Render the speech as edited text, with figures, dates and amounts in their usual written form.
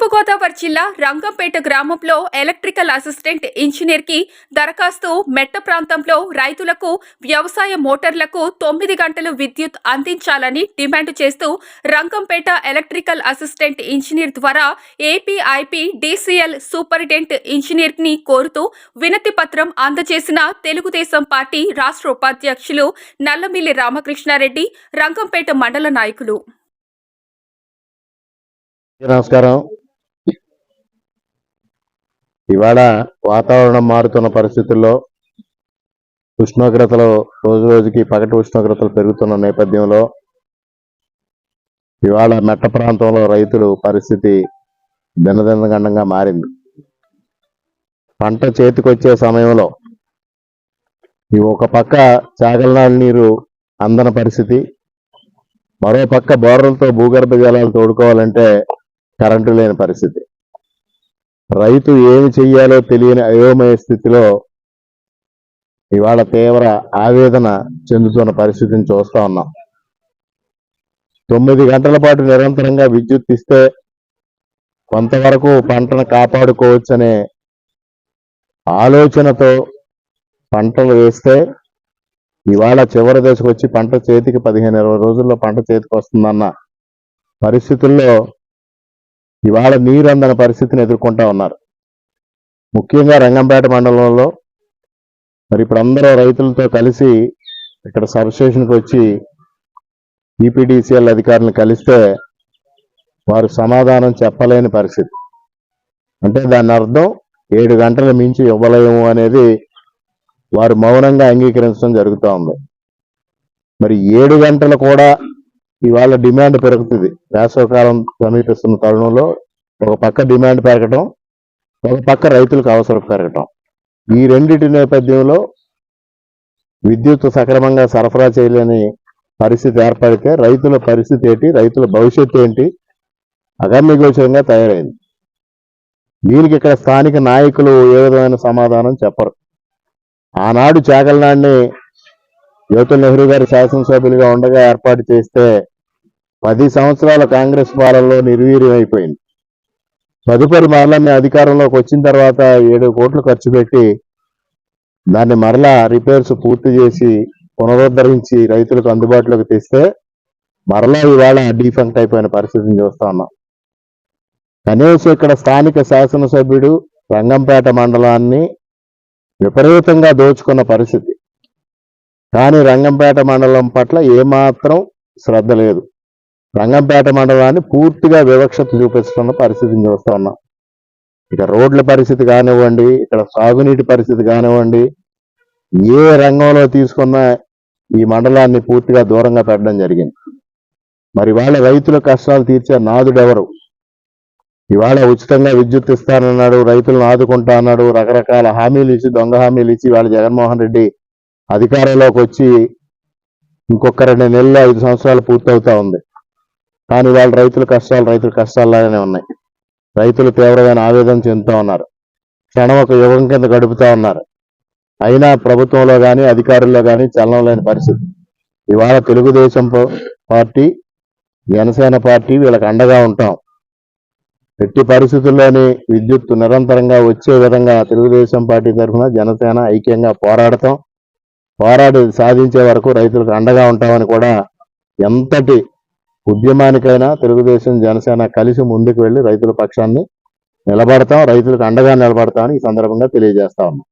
తూర్పుగోదావరి జిల్లా రంగంపేట గ్రామంలో electrical assistant engineer కి దరఖాస్తు మెట్ట ప్రాంతంలో రైతులకు వ్యవసాయ మోటార్లకు 9 గంటలు విద్యుత్ అందించాలని డిమాండ్ చేస్తూ రంగంపేట ఎలక్ట్రికల్ అసిస్టెంట్ ఇంజనీర్ ద్వారా ఏపీఐపీ డీసీఎల్ సూపరింటెండెంట్ ఇంజనీర్ ని కోరుతూ వినతి పత్రం అందజేసిన తెలుగుదేశం పార్టీ రాష్ట్ర ఉపాధ్యక్షులు నల్లమిల్లి రామకృష్ణారెడ్డి రంగంపేట మండల నాయకులు. నమస్కారం. ఇవాళ వాతావరణం మారుతున్న పరిస్థితుల్లో ఉష్ణోగ్రతలు రోజు రోజుకి పగటి ఉష్ణోగ్రతలు పెరుగుతున్న నేపథ్యంలో ఇవాళ మెట్ట ప్రాంతంలో రైతులు పరిస్థితి దినదినగండంగా మారింది. పంట చేతికొచ్చే సమయంలో ఈ ఒక పక్క చాగలనాడు నీరు అందని పరిస్థితి, మరో పక్క బోర్లతో భూగర్భ జలాలు తోడుకోవాలంటే కరెంటు లేని పరిస్థితి. రైతు ఏమి చెయ్యాలో తెలియని అయోమయ స్థితిలో ఇవాళ తీవ్ర ఆవేదన చెందుతున్న పరిస్థితిని చూస్తా ఉన్నాం. 9 గంటల పాటు నిరంతరంగా విద్యుత్ ఇస్తే కొంతవరకు పంటను కాపాడుకోవచ్చనే ఆలోచనతో పంటలు వేస్తే ఇవాళ చివరి దశకు వచ్చి పంట చేతికి 15-20 రోజుల్లో పంట చేతికి వస్తుందన్న పరిస్థితుల్లో ఇవాళ నీరు అందని పరిస్థితిని ఎదుర్కొంటా ఉన్నారు. ముఖ్యంగా రంగంపేట మండలంలో మరి ఇప్పుడు అందరూ రైతులతో కలిసి ఇక్కడ సబ్స్టేషన్కి వచ్చి ఈపీడీసీఎల్ అధికారులను కలిస్తే వారు సమాధానం చెప్పలేని పరిస్థితి. అంటే దాని అర్థం 7 గంటల మించి ఇవ్వలేము అనేది వారు మౌనంగా అంగీకరించడం జరుగుతూ ఉంది. మరి 7 గంటలు కూడా ఇవాళ డిమాండ్ పెరుగుతుంది. వేసవికాలం సమీపిస్తున్న తరుణంలో ఒక పక్క డిమాండ్ పెరగటం, ఒక పక్క రైతులకు అవసరం పెరగటం, ఈ రెండింటి నేపథ్యంలో విద్యుత్ సక్రమంగా సరఫరా చేయలేని పరిస్థితి ఏర్పడితే రైతుల పరిస్థితి ఏంటి, రైతుల భవిష్యత్తు ఏంటి అగమ్యగోచరంగా తయారైంది. దీనికి ఇక్కడ స్థానిక నాయకులు ఏ విధమైన సమాధానం చెప్పరు. ఆనాడు చాగలనాడిని జ్యోతుల్ నెహ్రూ గారి శాసనసభ్యులుగా ఉండగా ఏర్పాటు చేస్తే 10 సంవత్సరాల కాంగ్రెస్ పాలనలో నిర్వీర్యం అయిపోయింది. తదుపరి మరలా మేము అధికారంలోకి వచ్చిన తర్వాత 7 కోట్లు ఖర్చు పెట్టి దాన్ని మరలా రిపేర్స్ పూర్తి చేసి పునరుద్ధరించి రైతులకు అందుబాటులోకి తెస్తే మరలా ఇవాళ డీఫంక్ట్ అయిపోయిన పరిస్థితిని చూస్తా ఉన్నాం. కనీసం ఇక్కడ స్థానిక శాసనసభ్యుడు రంగంపేట మండలాన్ని విపరీతంగా దోచుకున్న పరిస్థితి. కానీ రంగంపేట మండలం పట్ల ఏమాత్రం శ్రద్ధ లేదు. రంగంపేట మండలాన్ని పూర్తిగా వివక్షత చూపిస్తున్న పరిస్థితిని చూస్తా ఉన్నాం. ఇక రోడ్ల పరిస్థితి కానివ్వండి, ఇక్కడ సాగునీటి పరిస్థితి కానివ్వండి, ఏ రంగంలో తీసుకున్న ఈ మండలాన్ని పూర్తిగా దూరంగా పెట్టడం జరిగింది. మరి ఇవాళ రైతుల కష్టాలు తీర్చే నాదుడెవరు? ఇవాళ ఉచితంగా విద్యుత్ ఇస్తానన్నాడు, రైతులను ఆదుకుంటా అన్నాడు, రకరకాల హామీలు ఇచ్చి దొంగ హామీలు ఇచ్చి ఇవాళ జగన్మోహన్ రెడ్డి అధికారంలోకి వచ్చి ఇంకొక 2 నెలలు 5 సంవత్సరాలు పూర్తవుతా ఉంది. కానీ వాళ్ళ రైతుల కష్టాల్లాగానే ఉన్నాయి. రైతులు తీవ్రమైన ఆవేదన చెందుతూ ఉన్నారు. క్షణం ఒక యుగం కింద గడుపుతా ఉన్నారు. అయినా ప్రభుత్వంలో కానీ అధికారుల్లో కానీ చలనం లేని పరిస్థితి. ఇవాళ తెలుగుదేశం పార్టీ, జనసేన పార్టీ వీళ్ళకి అండగా ఉంటాం. ఎట్టి పరిస్థితుల్లోని విద్యుత్ నిరంతరంగా వచ్చే విధంగా తెలుగుదేశం పార్టీ తరఫున జనసేన ఐక్యంగా పోరాడి సాధించే వరకు రైతులకు అండగా ఉంటామని కూడా ఎంతటి ఉద్యమానికైనా తెలుగుదేశం జనసేన కలిసి ముందుకు వెళ్ళి రైతుల పక్షాన్ని నిలబడతాం, రైతులకు అండగా నిలబడతామని ఈ సందర్భంగా తెలియజేస్తా ఉన్నాం.